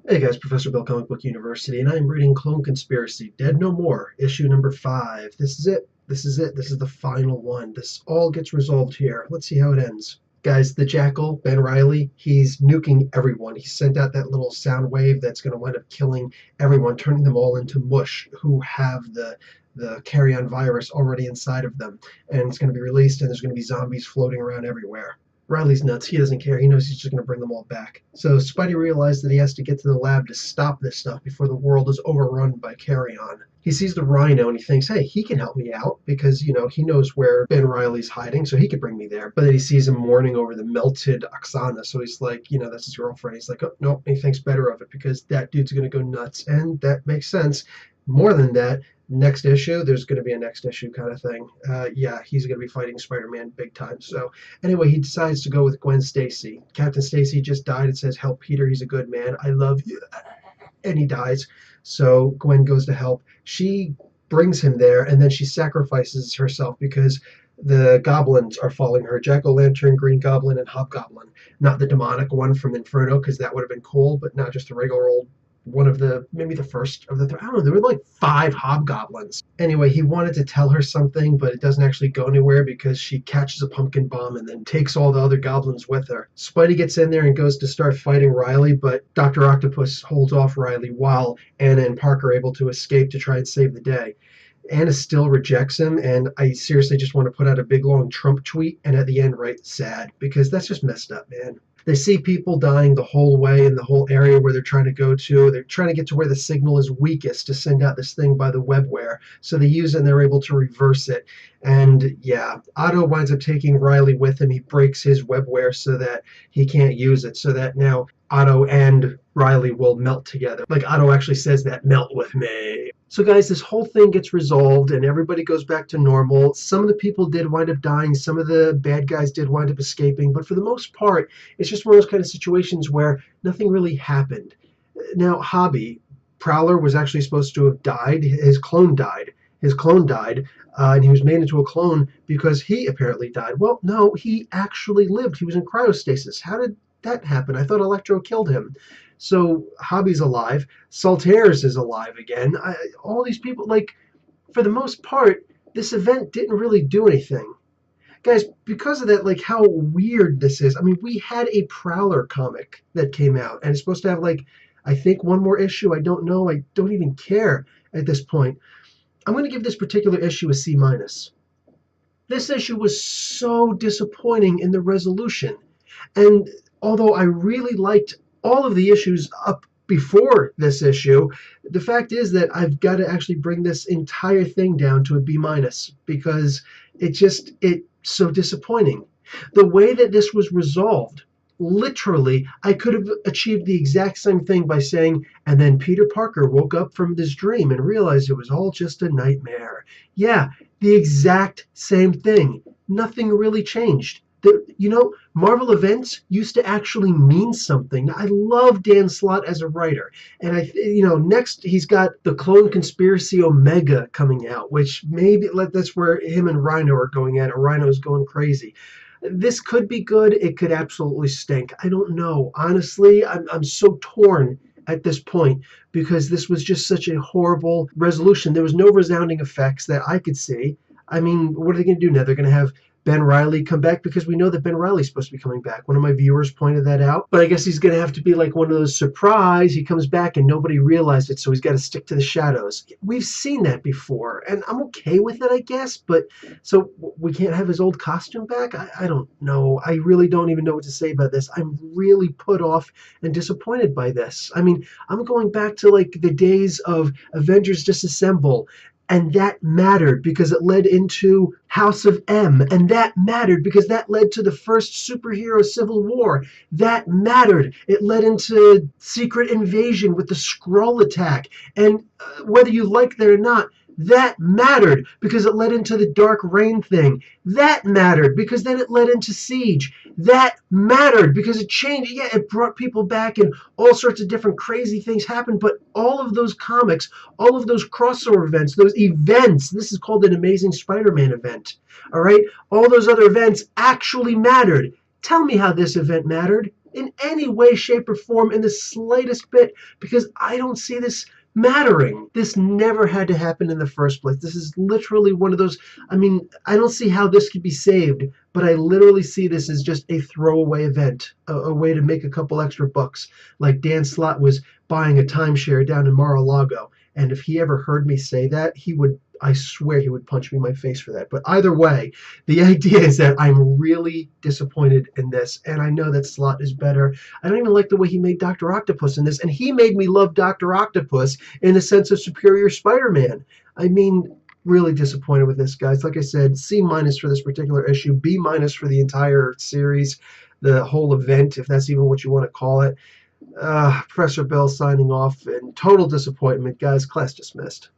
Hey guys, Professor Bill, Comic Book University, and I'm reading Clone Conspiracy, Dead No More, issue number 5. This is it. This is it. This is the final one. This all gets resolved here. Let's see how it ends. Guys, the Jackal, Ben Reilly, he's nuking everyone. He sent out that little sound wave that's going to wind up killing everyone, turning them all into mush who have the carrion virus already inside of them. And it's going to be released, and there's going to be zombies floating around everywhere. Riley's nuts. He doesn't care. He knows he's just going to bring them all back. So Spidey realized that he has to get to the lab to stop this stuff before the world is overrun by carrion. He sees the Rhino and he thinks, hey, he can help me out because, he knows where Ben Riley's hiding, so he could bring me there. But then he sees him mourning over the melted Oksana, so he's like, that's his girlfriend. He's like, oh, no, he thinks better of it because that dude's going to go nuts. And that makes sense. More than that, next issue, there's going to be a next issue kind of thing. Yeah, he's going to be fighting Spider-Man big time. So anyway, he decides to go with Gwen Stacy. Captain Stacy just died. It says, help Peter. He's a good man. I love you. And he dies. So Gwen goes to help. She brings him there, and then she sacrifices herself because the goblins are following her. Jack-o'-lantern, Green Goblin, and Hobgoblin. Not the demonic one from Inferno, because that would have been cool, but not just a regular old one of maybe the first of the I don't know, there were like 5 hobgoblins. Anyway, he wanted to tell her something, but it doesn't actually go anywhere because she catches a pumpkin bomb and then takes all the other goblins with her. Spidey gets in there and goes to start fighting Riley, but Dr. Octopus holds off Riley while Anna and Parker are able to escape to try and save the day. Anna still rejects him, and I seriously just want to put out a big long Trump tweet and at the end write sad, because that's just messed up, man. They see people dying the whole way in the whole area where they're trying to go to. They're trying to get to where the signal is weakest to send out this thing by the webware. So they use it and they're able to reverse it. And yeah, Otto winds up taking Riley with him. He breaks his webware so that he can't use it. So that now Otto and Riley will melt together. Like Otto actually says that, melt with me. So guys, this whole thing gets resolved and everybody goes back to normal. Some of the people did wind up dying. Some of the bad guys did wind up escaping. But for the most part, it's just one of those kind of situations where nothing really happened. Now, Hobby, Prowler was actually supposed to have died. His clone died. And he was made into a clone because he apparently died. Well, no, he actually lived. He was in cryostasis. How did that happen? I thought Electro killed him. So Hobby's alive. Saltaires is alive again. All these people, for the most part, this event didn't really do anything. Guys, because of that, how weird this is. I mean, we had a Prowler comic that came out, and it's supposed to have, I think one more issue. I don't know. I don't even care at this point. I'm going to give this particular issue a C-. This issue was so disappointing in the resolution. And although I really liked all of the issues up before this issue, the fact is that I've got to actually bring this entire thing down to a B- because it's so disappointing. The way that this was resolved, literally, I could have achieved the exact same thing by saying, and then Peter Parker woke up from this dream and realized it was all just a nightmare. Yeah, the exact same thing. Nothing really changed. Marvel events used to actually mean something. I love Dan Slott as a writer. And next he's got the Clone Conspiracy Omega coming out, which maybe that's where him and Rhino are going at it. Rhino's going crazy. This could be good. It could absolutely stink. I don't know. Honestly, I'm so torn at this point because this was just such a horrible resolution. There was no resounding effects that I could see. I mean, what are they going to do now? They're going to have Ben Reilly come back because we know that Ben Reilly's supposed to be coming back. One of my viewers pointed that out. But I guess he's going to have to be like one of those surprise. He comes back and nobody realized it, so he's got to stick to the shadows. We've seen that before, and I'm okay with it, I guess. But so we can't have his old costume back? I don't know. I really don't even know what to say about this. I'm really put off and disappointed by this. I mean, I'm going back to the days of Avengers Disassemble. And that mattered because it led into House of M. And that mattered because that led to the first superhero civil war. That mattered. It led into Secret Invasion with the Skrull attack. And whether you like that or not, that mattered because it led into the Dark Reign thing. That mattered because then it led into Siege. That mattered because it changed. Yeah, it brought people back and all sorts of different crazy things happened. But all of those comics, all of those crossover events, those events, this is called an Amazing Spider-Man event. All right? All those other events actually mattered. Tell me how this event mattered. in any way, shape, or form in the slightest bit, because I don't see this mattering. This never had to happen in the first place. This is literally one of those, I mean, I don't see how this could be saved, but I literally see this as just a throwaway event, a way to make a couple extra bucks, like Dan Slott was buying a timeshare down in Mar-a-Lago. And if he ever heard me say that, he would, I swear he would punch me in my face for that. But either way, the idea is that I'm really disappointed in this, and I know that Slott is better. I don't even like the way he made Dr. Octopus in this, and he made me love Dr. Octopus in the sense of Superior Spider-Man. I mean, really disappointed with this, guys. Like I said, C minus for this particular issue, B minus for the entire series, the whole event, if that's even what you want to call it. Professor Bell signing off, and total disappointment, guys. Class dismissed.